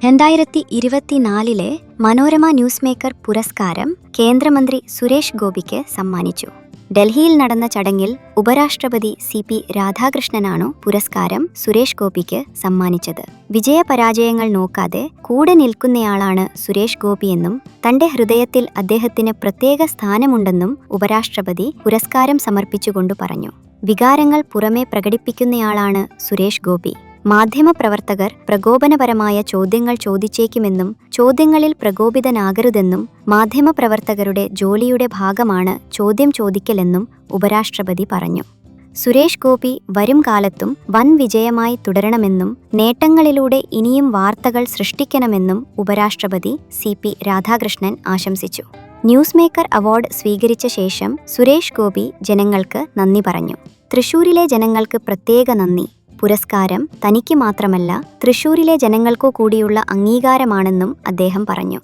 2024 Manorama news maker പുരസ്കാരം കേന്ദ്രമന്ത്രി സുരേഷ് ഗോപിക്ക് സമ്മാനിച്ചു. ഡൽഹിയിൽ നടന്ന ചടങ്ങിൽ ഉപരാഷ്ട്രപതി CP രാധാകൃഷ്ണനാണു പുരസ്കാരം സുരേഷ് ഗോപിക്ക് സമ്മാനിച്ചത്. വിജയപരാജയങ്ങൾ നോക്കാതെ കൂടെ നിൽക്കുന്നയാളാണ് സുരേഷ് ഗോപിയെന്നും തന്റെ ഹൃദയത്തിൽ അദ്ദേഹത്തിന് പ്രത്യേക സ്ഥാനമുണ്ടെന്നും ഉപരാഷ്ട്രപതി പുരസ്കാരം സമർപ്പിച്ചുകൊണ്ടു പറഞ്ഞു. വികാരങ്ങൾ പുറമെ പ്രകടിപ്പിക്കുന്നയാളാണ് സുരേഷ് ഗോപി. മാധ്യമപ്രവർത്തകർ പ്രകോപനപരമായ ചോദ്യങ്ങൾ ചോദിച്ചേക്കുമെന്നും ചോദ്യങ്ങളിൽ പ്രകോപിതനാകരുതെന്നും മാധ്യമപ്രവർത്തകരുടെ ജോലിയുടെ ഭാഗമാണ് ചോദ്യം ചോദിക്കലെന്നും ഉപരാഷ്ട്രപതി പറഞ്ഞു. സുരേഷ് ഗോപി വരും കാലത്തും വൻ വിജയമായി തുടരണമെന്നും നേട്ടങ്ങളിലൂടെ ഇനിയും വാർത്തകൾ സൃഷ്ടിക്കണമെന്നും ഉപരാഷ്ട്രപതി CP രാധാകൃഷ്ണൻ ആശംസിച്ചു. ന്യൂസ് മേക്കർ അവാർഡ് സ്വീകരിച്ച ശേഷം സുരേഷ് ഗോപി ജനങ്ങൾക്ക് നന്ദി പറഞ്ഞു. തൃശൂരിലെ ജനങ്ങൾക്ക് പ്രത്യേക നന്ദി. പുരസ്കാരം തനിക്ക് മാത്രമല്ല തൃശൂരിലെ ജനങ്ങൾക്കു കൂടിയുള്ള അംഗീകാരമാണെന്നും അദ്ദേഹം പറഞ്ഞു.